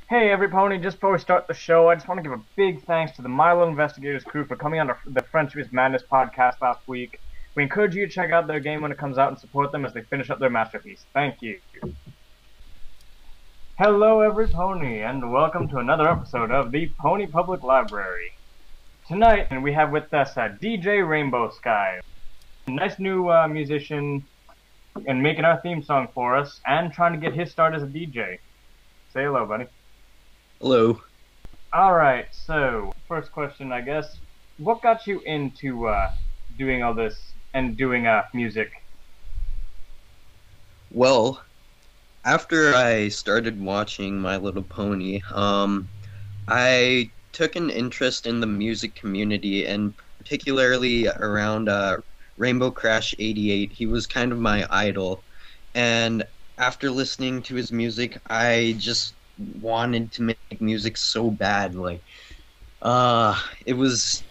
Hey, every pony, just before we start the show, I just want to give a big thanks to the Milo Investigators crew for coming on the Friendship is Madness podcast last week. We encourage you to check out their game when it comes out and support them as they finish up their masterpiece. Thank you. Hello, every pony, and welcome to another episode of the Pony Public Library. Tonight, we have with us DJ Rainb0wskies, a nice new musician, and making our theme song for us, and trying to get his start as a DJ. Say hello, buddy. Hello. Alright, so, first question, I guess. What got you into doing all this and doing music? Well, after I started watching My Little Pony, I took an interest in the music community, and particularly around Rainb0wskies. He was kind of my idol, and after listening to his music, I just wanted to make music so bad. It was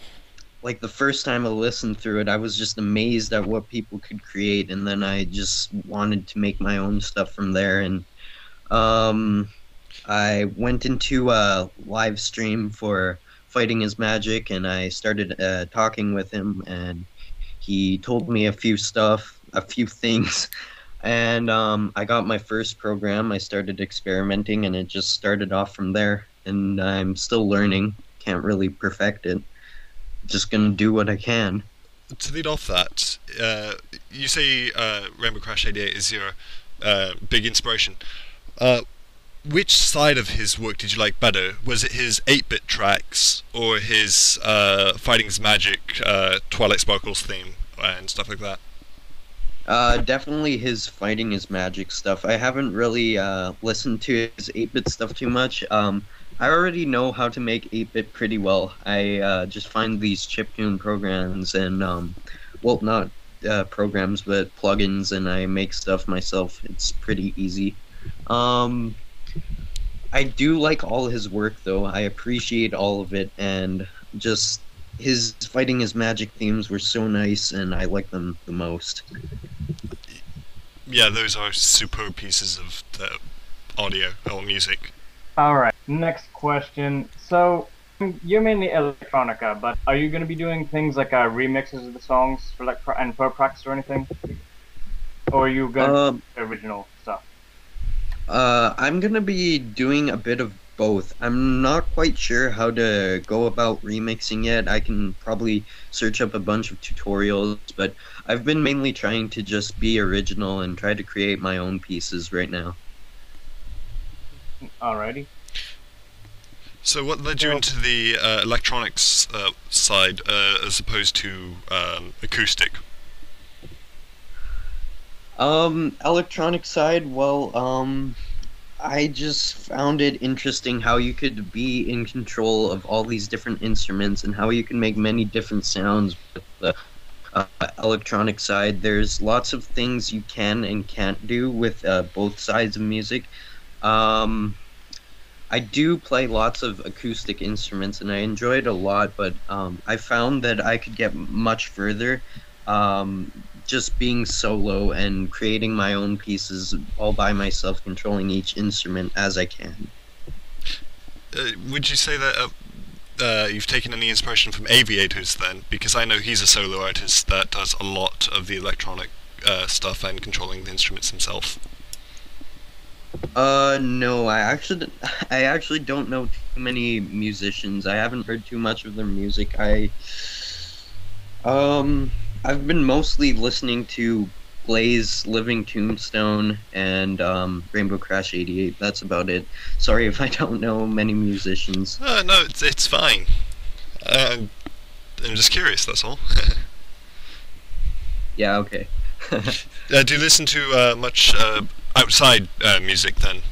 like the first time I listened through it, I was just amazed at what people could create, and then I just wanted to make my own stuff from there. And I went into a live stream for Fighting His Magic, and I started talking with him, and he told me a few things. And I got my first program. I started experimenting, and it just started off from there. And I'm still learning. Can't really perfect it. Just gonna do what I can. To lead off that, you say Rainb0wskies is your big inspiration. Which side of his work did you like better? Was it his 8-bit tracks, or his Fighting His Magic, Twilight Sparkles theme, and stuff like that? Definitely his Fighting His Magic stuff. I haven't really listened to his 8-bit stuff too much. I already know how to make 8-bit pretty well. I just find these chiptune programs and, well, not programs, but plugins, and I make stuff myself. It's pretty easy. I do like all his work, though. I appreciate all of it, and just his Fighting His Magic themes were so nice, and I like them the most. Yeah, those are superb pieces of the audio or music. Alright, next question. So, you're mainly electronica, but are you going to be doing things like remixes of the songs for for practice or anything? Or are you going to do original stuff? I'm gonna be doing a bit of both. I'm not quite sure how to go about remixing yet. I can probably search up a bunch of tutorials, but I've been mainly trying to just be original and try to create my own pieces right now. Alrighty. So what led you into the electronics side as opposed to acoustic? Electronic side, well, I just found it interesting how you could be in control of all these different instruments and how you can make many different sounds with the electronic side. There's lots of things you can and can't do with both sides of music. I do play lots of acoustic instruments, and I enjoy it a lot, but I found that I could get much further just being solo and creating my own pieces all by myself, controlling each instrument as I can. Would you say that you've taken any inspiration from Aviators then? Because I know he's a solo artist that does a lot of the electronic stuff and controlling the instruments himself. No, I actually don't know too many musicians. I haven't heard too much of their music. I've been mostly listening to Blaze, Living Tombstone, and Rainb0wskies. That's about it. Sorry if I don't know many musicians. No, it's fine. I'm just curious, that's all. Yeah, okay. Do you listen to much outside music then?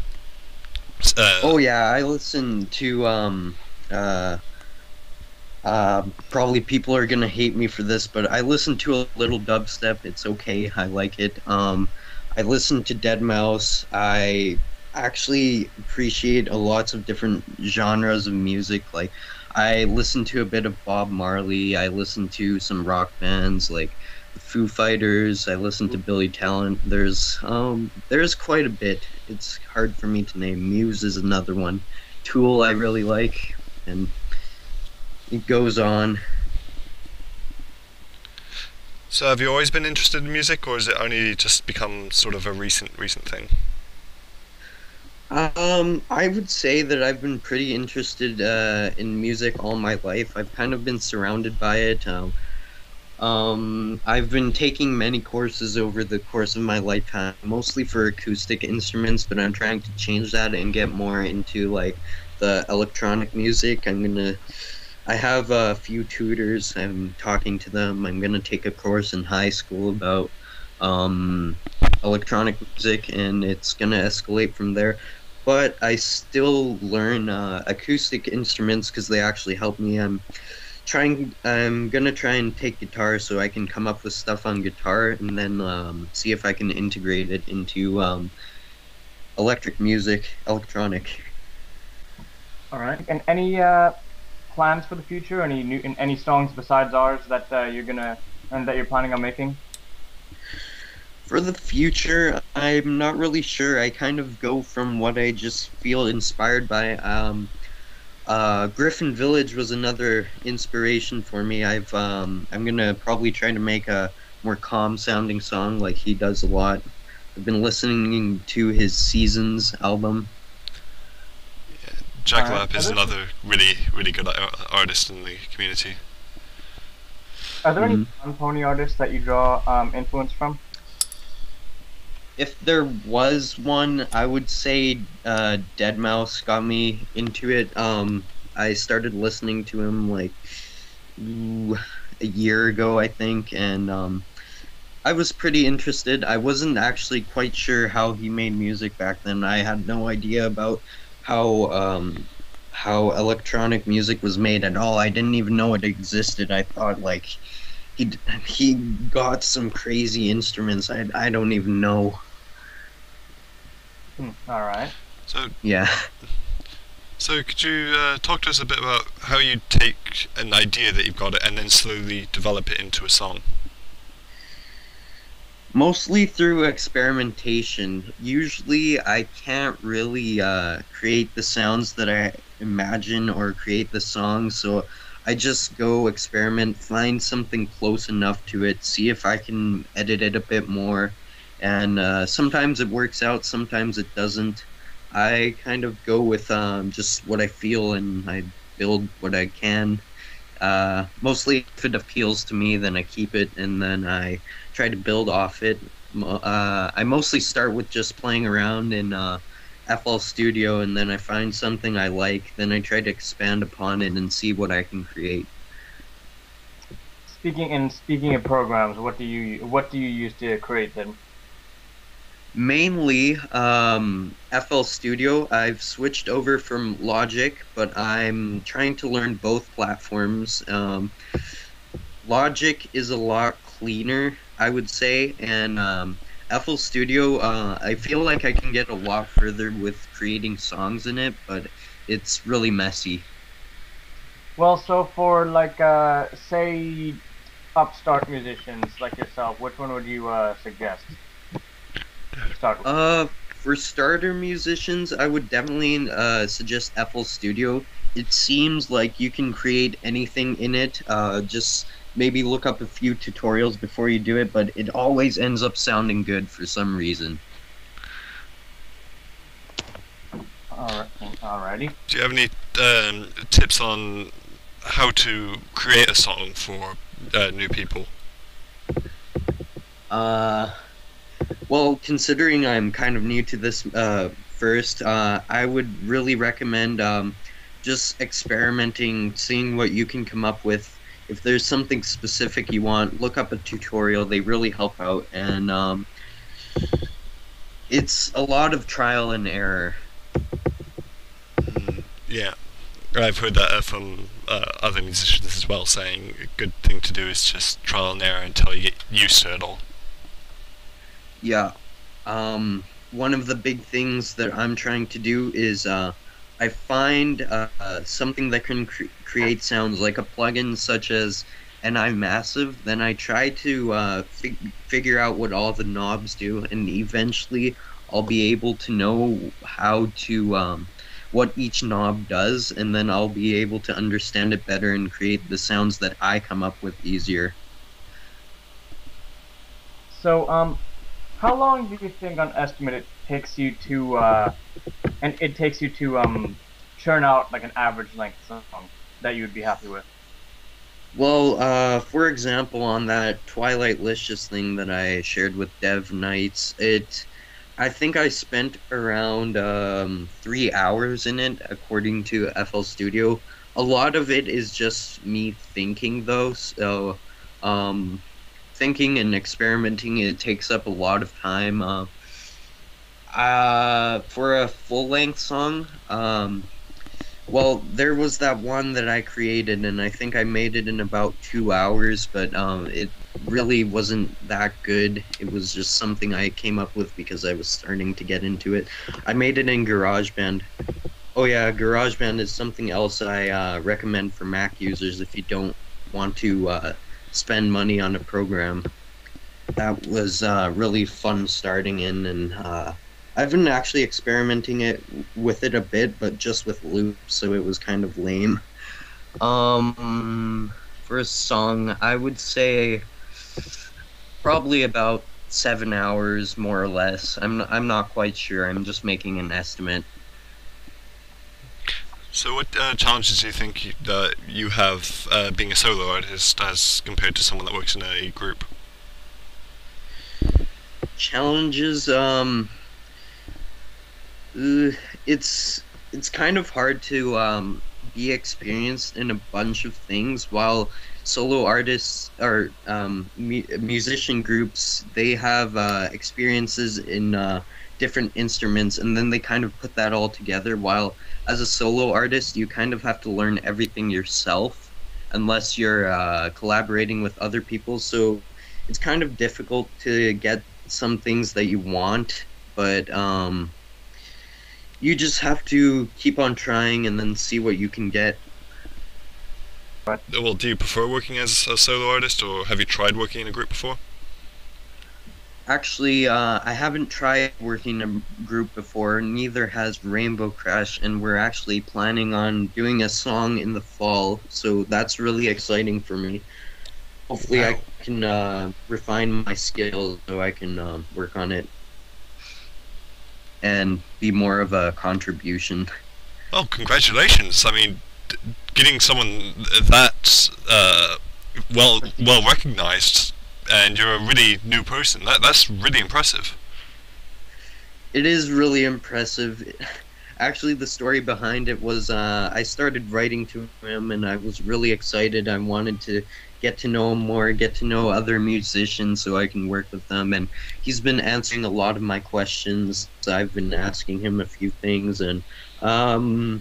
Oh yeah, I listen to probably people are gonna hate me for this, but I listen to a little dubstep. It's okay, I like it. I listen to deadmau5. I actually appreciate lots of different genres of music. Like, I listen to a bit of Bob Marley. I listen to some rock bands like the Foo Fighters. I listen to Billy Talent. There's quite a bit, it's hard for me to name. Muse is another one. Tool I really like, and it goes on. So have you always been interested in music, or has it only just become sort of a recent thing? I would say that I've been pretty interested in music all my life. I've kind of been surrounded by it. I've been taking many courses over the course of my lifetime, mostly for acoustic instruments, but I'm trying to change that and get more into like the electronic music. I have a few tutors. I'm talking to them. I'm gonna take a course in high school about electronic music, and it's gonna escalate from there. But I still learn acoustic instruments because they actually help me. I'm gonna try and take guitar so I can come up with stuff on guitar, and then see if I can integrate it into electronic. All right. And any plans for the future? Any songs besides ours that you're planning on making? For the future, I'm not really sure. I kind of go from what I just feel inspired by. Griffin Village was another inspiration for me. I'm gonna probably try to make a more calm sounding song like he does a lot. I've been listening to his Seasons album. Jack Lap is another really good artist in the community. Are there any pony artists that you draw influence from? If there was one, I would say Deadmau5 got me into it. I started listening to him like a year ago, I think, and I was pretty interested. I wasn't actually quite sure how he made music back then. I had no idea about how electronic music was made at all. I didn't even know it existed. I thought like he got some crazy instruments. I don't even know. All right. So yeah. So could you talk to us a bit about how you take an idea that you've got it and then slowly develop it into a song? Mostly through experimentation. Usually I can't really create the sounds that I imagine or create the song, so I just go experiment, find something close enough to it, see if I can edit it a bit more, and sometimes it works out, sometimes it doesn't. I kind of go with just what I feel, and I build what I can. Mostly if it appeals to me, then I keep it, and then I try to build off it. I mostly start with just playing around in FL Studio, and then I find something I like, then I try to expand upon it and see what I can create. Speaking of programs, what do you use to create them? Mainly FL Studio. I've switched over from Logic, but I'm trying to learn both platforms. Logic is a lot cleaner, I would say, and FL Studio, I feel like I can get a lot further with creating songs in it, but it's really messy. Well, so for like say upstart musicians like yourself, which one would you suggest to start with? For starter musicians, I would definitely suggest FL Studio. It seems like you can create anything in it. Just maybe look up a few tutorials before you do it, but it always ends up sounding good for some reason. Alrighty. Do you have any tips on how to create a song for new people? Well, considering I'm kind of new to this first, I would really recommend just experimenting, seeing what you can come up with. If there's something specific you want, look up a tutorial. They really help out, and it's a lot of trial and error. Yeah, I've heard that from other musicians as well, saying a good thing to do is just trial and error until you get used to it all. Yeah. One of the big things that I'm trying to do is I find something that can create sounds, like a plugin such as NI Massive. Then I try to figure out what all the knobs do, and eventually I'll be able to know how to what each knob does, and then I'll be able to understand it better and create the sounds that I come up with easier. So, how long do you think, on estimate, it takes you to, churn out like an average length song that you would be happy with? Well, for example, on that Twilight Licious thing that I shared with Dev Knights, I think I spent around 3 hours in it, according to FL Studio. A lot of it is just me thinking, though, so thinking and experimenting, it takes up a lot of time. For a full-length song, well, there was that one that I created, and I think I made it in about 2 hours, but it really wasn't that good. It was just something I came up with because I was starting to get into it. I made it in GarageBand. Oh yeah, GarageBand is something else I recommend for Mac users if you don't want to spend money on a program. That was really fun starting in, and I've been actually experimenting with it a bit, but just with loops, so it was kind of lame. For a song, I would say probably about 7 hours, more or less. I'm not quite sure. I'm just making an estimate. So what challenges do you think you have being a solo artist as compared to someone that works in a group? Challenges, it's kind of hard to be experienced in a bunch of things, while solo artists or musician groups, they have experiences in different instruments, and then they kind of put that all together, while as a solo artist you kind of have to learn everything yourself unless you're collaborating with other people, so it's kind of difficult to get some things that you want, but you just have to keep on trying and then see what you can get. Well, do you prefer working as a solo artist, or have you tried working in a group before? Actually, I haven't tried working in a group before, neither has Rainbow Crash, and we're actually planning on doing a song in the fall, so that's really exciting for me. Hopefully Wow. I can refine my skills so I can work on it and be more of a contribution. Oh, congratulations! I mean, getting someone that well recognized, and you're a really new person. That's really impressive. It is really impressive. Actually, the story behind it was I started writing to him, and I was really excited. I wanted to get to know him more, get to know other musicians so I can work with them, and he's been answering a lot of my questions. I've been asking him a few things, and I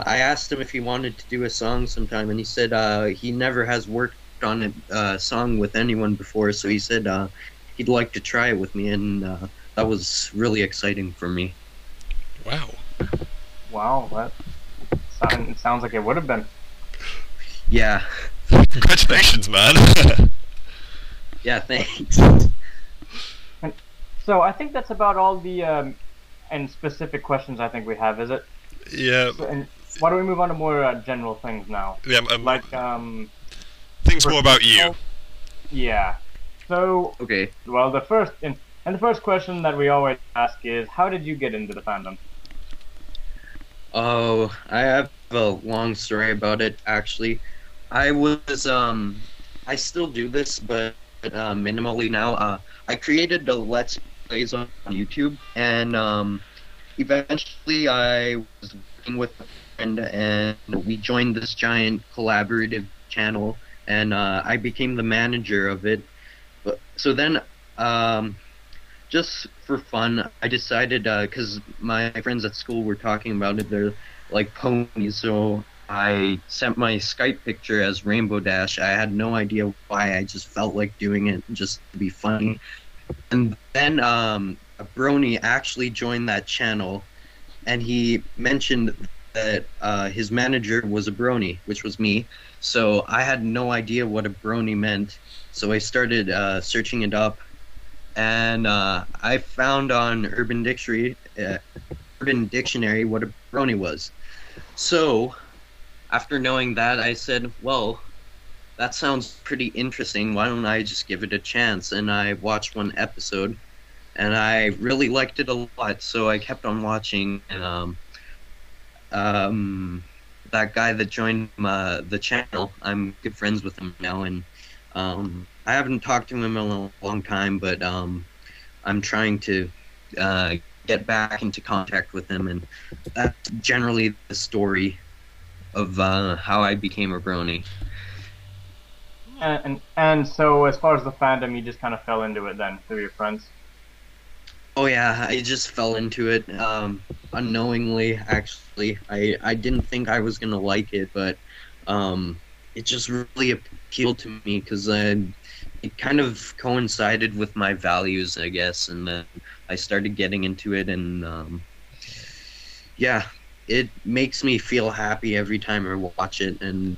asked him if he wanted to do a song sometime, and he said he never has worked on a song with anyone before, so he said he'd like to try it with me, and that was really exciting for me. Wow. Wow, it sounds like it would have been. Yeah. Congratulations, man. Yeah, thanks. And so I think that's about all the and specific questions I think we have, is it? Yeah. So, and why don't we move on to more general things now? Yeah. Like Things more about you. Yeah. So Okay. well, the first question that we always ask is, how did you get into the fandom? Oh, I have a long story about it, actually. I still do this, but minimally now. I created a Let's Plays on YouTube, and eventually I was working with a friend, and we joined this giant collaborative channel, and I became the manager of it. So then, just for fun, I decided, because my friends at school were talking about it, they're like ponies, so I sent my Skype picture as Rainbow Dash. I had no idea why, I just felt like doing it just to be funny. And then a brony actually joined that channel, and he mentioned that his manager was a brony, which was me. So I had no idea what a brony meant, so I started searching it up. and I found on Urban Dictionary what a brony was. So, after knowing that, I said, well, that sounds pretty interesting. Why don't I just give it a chance? And I watched one episode, and I really liked it a lot, so I kept on watching. And that guy that joined the channel, I'm good friends with him now, and I haven't talked to him in a long time, but I'm trying to get back into contact with him, and that's generally the story of how I became a brony. And so, as far as the fandom, you just kind of fell into it then through your friends. Oh yeah, I just fell into it unknowingly. Actually, I didn't think I was gonna like it, but it just really appealed to me because it kind of coincided with my values, I guess, and then I started getting into it, and yeah, it makes me feel happy every time I watch it, and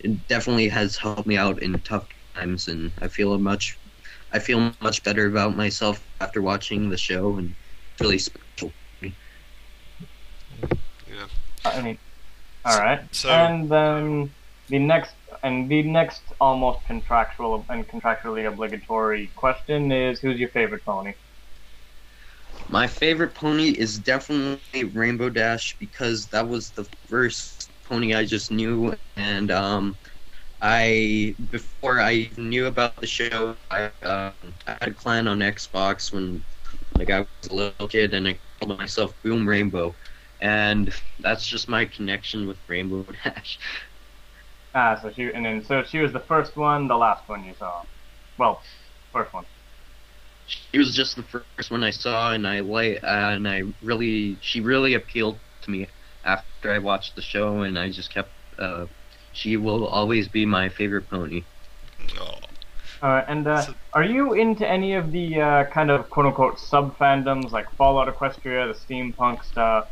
it definitely has helped me out in tough times, and I feel much better about myself after watching the show, and it's really special for me. Yeah. I mean, all right. So, and then the next almost contractual and contractually obligatory question is, who's your favorite pony? My favorite pony is definitely Rainbow Dash, because that was the first pony I just knew, and before I knew about the show, I had a clan on Xbox when I was a little kid, and I called myself Boom Rainbow, and that's just my connection with Rainbow Dash. So she was the first one, the last one you saw. Well, first one. She was just the first one I saw, and she really appealed to me after I watched the show, and I just kept. She will always be my favorite pony. Oh. Are you into any of the kind of quote-unquote sub-fandoms, like Fallout Equestria, the steampunk stuff?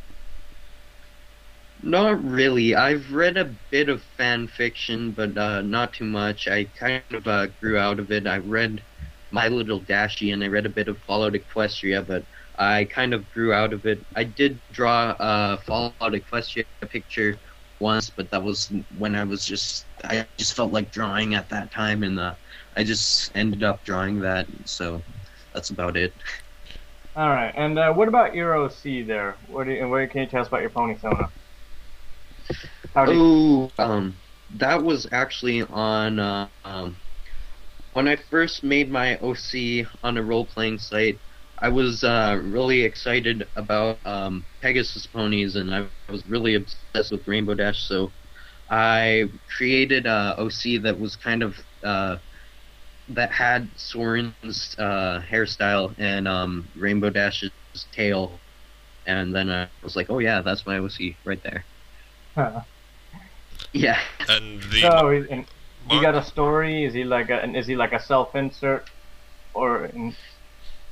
Not really. I've read a bit of fan fiction, but not too much. I kind of grew out of it. I read My Little Dashie, and I read a bit of Fallout Equestria, but I kind of grew out of it. I did draw a Fallout Equestria picture once, but that was when I just felt like drawing at that time, and I just ended up drawing that, so that's about it. Alright, and what about your OC there? What can you tell us about your pony Sona? That was actually on when I first made my OC on a role-playing site. I was really excited about Pegasus ponies, and I was really obsessed with Rainbow Dash, so I created a OC that was kind of that had Soren's hairstyle and Rainbow Dash's tail, and then I was like, oh yeah, that's my OC right there. Huh. Yeah. And he got a story? Is he like a self-insert, or?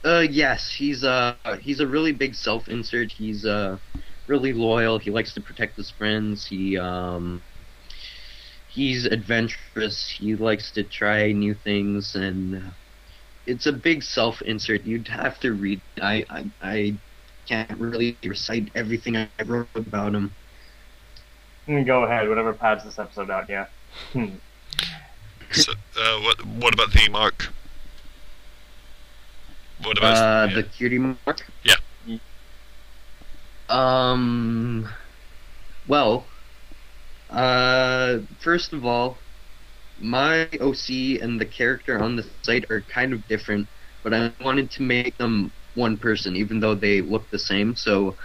Yes, he's a really big self-insert. He's really loyal. He likes to protect his friends. He's adventurous. He likes to try new things, and it's a big self-insert. You'd have to read. I can't really recite everything I wrote about him. Go ahead. Whatever pads this episode out, yeah. So, what about the mark? What about the cutie mark? Yeah. Well, first of all, my OC and the character on the site are kind of different, but I wanted to make them one person, even though they look the same. So,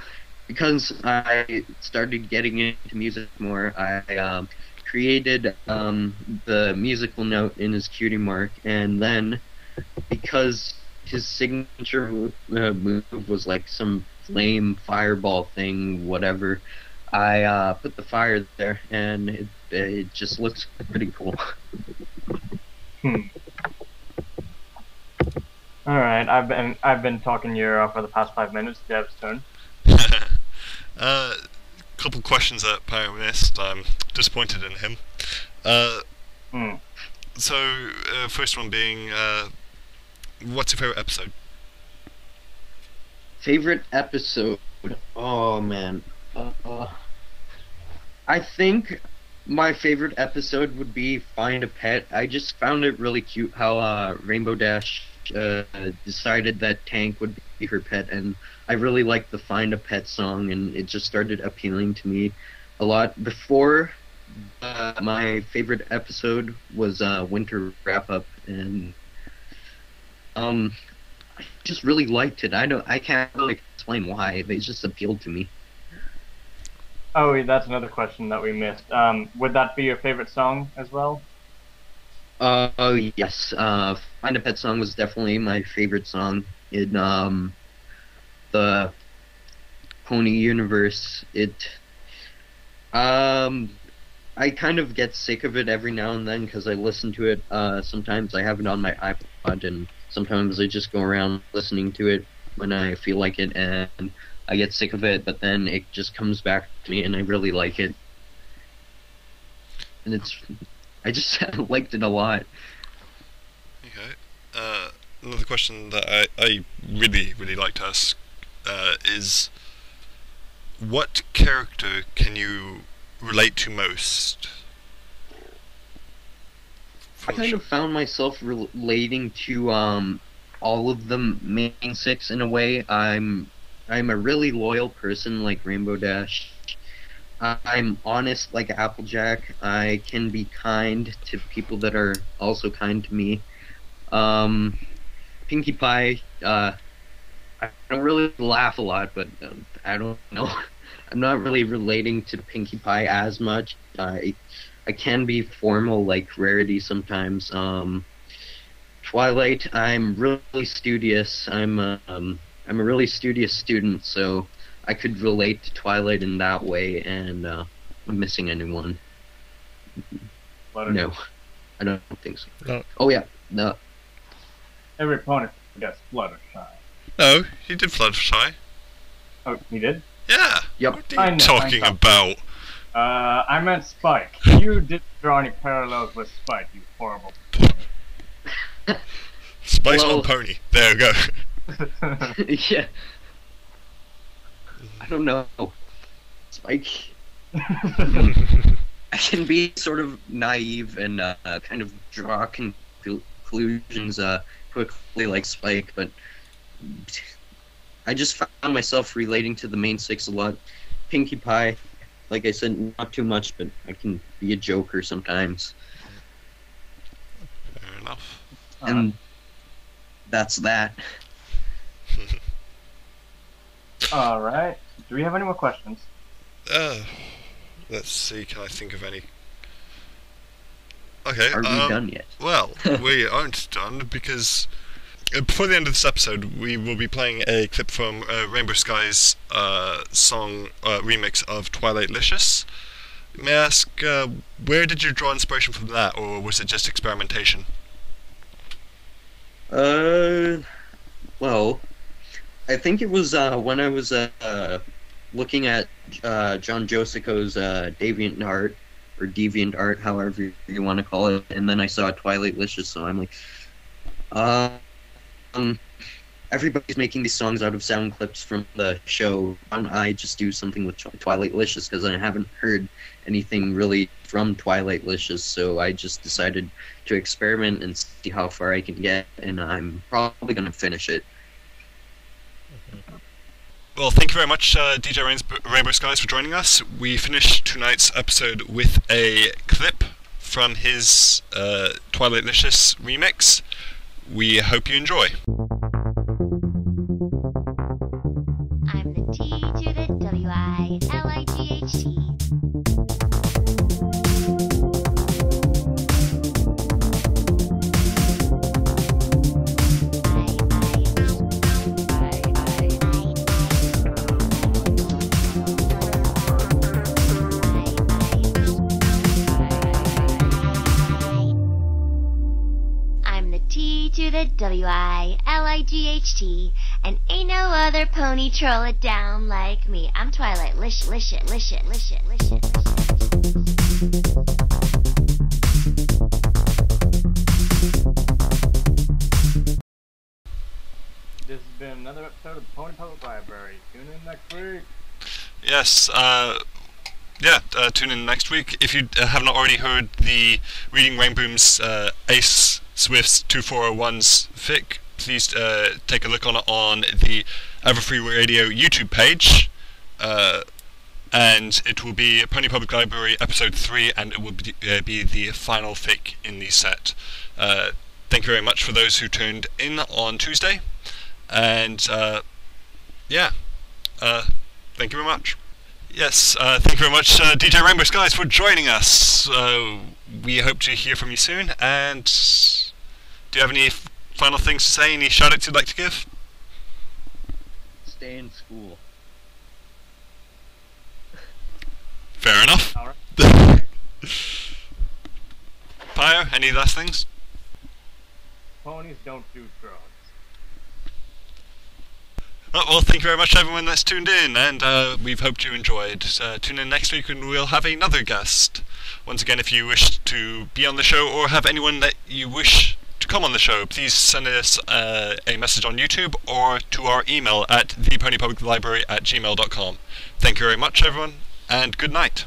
because I started getting into music more, I created the musical note in his cutie mark, and then because his signature move was like some flame fireball thing, whatever, I put the fire there, and it just looks pretty cool. All right, I've been talking your for the past 5 minutes. Dev's turn. Couple questions that Pyro missed. I'm disappointed in him. So, first one being, what's your favorite episode? Favorite episode? Oh man. I think my favorite episode would be Find a Pet. I just found it really cute how Rainbow Dash decided that Tank would be her pet, and I really liked the Find a Pet song, and it just started appealing to me a lot. Before, my favorite episode was Winter Wrap Up, and I just really liked it. I can't really explain why. They just appealed to me. Oh, that's another question that we missed. Would that be your favorite song as well? Oh yes. Find a Pet song was definitely my favorite song in the Pony universe. I kind of get sick of it every now and then because I listen to it. Sometimes I have it on my iPod, and sometimes I just go around listening to it when I feel like it, and I get sick of it, but then it just comes back to me, and I really like it. And I just liked it a lot. Okay. Another question that I really, really like to ask is, what character can you relate to most? I kind of found myself relating to all of the main six in a way. I'm a really loyal person like Rainbow Dash. I'm honest like Applejack. I can be kind to people that are also kind to me. Pinkie Pie, I don't really laugh a lot, but I don't know. I'm not really relating to Pinkie Pie as much. I can be formal like Rarity sometimes. Twilight, I'm really studious. I'm a really studious student, so I could relate to Twilight in that way, and I'm missing anyone. No, I don't think so. No. Oh yeah, no. Every pony gets Fluttershy. No, he did Fluttershy. Oh, he did? Yeah. Yep. What are you talking about? I meant Spike. You didn't draw any parallels with Spike, you horrible pony. Spike's on Pony. There we go. Yeah. I don't know. Spike. I can be sort of naive and kind of draw conclusions quickly like Spike, but I just found myself relating to the main six a lot. Pinkie Pie, like I said, not too much, but I can be a joker sometimes. Fair enough. And that's that. Alright. Do we have any more questions? Let's see, can I think of any? Okay, Are we done yet? Well, we aren't done because before the end of this episode, we will be playing a clip from Rainb0wskies' song remix of Twilightlicious. May I ask, where did you draw inspiration from that, or was it just experimentation? Well, I think it was when I was looking at John Josico's Deviant Art, or Deviant Art, however you want to call it, and then I saw Twilightlicious, so I'm like, everybody's making these songs out of sound clips from the show. Why don't I just do something with Twilightlicious, because I haven't heard anything really from Twilightlicious, so I just decided to experiment and see how far I can get, and I'm probably going to finish it. Well, thank you very much, DJ Rainb0wskies, for joining us. We finished tonight's episode with a clip from his Twilightlicious remix. We hope you enjoy. I'm the T to the W-I-L-I-G-H-T. To the W-I-L-I-G-H-T, and ain't no other pony troll it down like me. I'm Twilightlicious. another episode of the Pony Public Library. Tune in next week. Yes, tune in next week. If you have not already heard the Reading Rainbow's Ace Swift's 2401's fic, please take a look on it on the Everfree Radio YouTube page. And it will be Pony Public Library Episode 3, and it will be the final fic in the set. Thank you very much for those who tuned in on Tuesday. And, thank you very much. Yes, thank you very much, DJ Rainb0wskies, for joining us. We hope to hear from you soon, and do you have any final things to say, any shout-outs you'd like to give? Stay in school. Fair enough. Alright. Pyre, any last things? Ponies don't do drugs. Oh, well, thank you very much, everyone that's tuned in, and we've hoped you enjoyed. Tune in next week and we'll have another guest. Once again, if you wish to be on the show or have anyone that you wish to come on the show, please send us a message on YouTube or to our email at theponypubliclibrary@gmail.com. Thank you very much, everyone, and good night.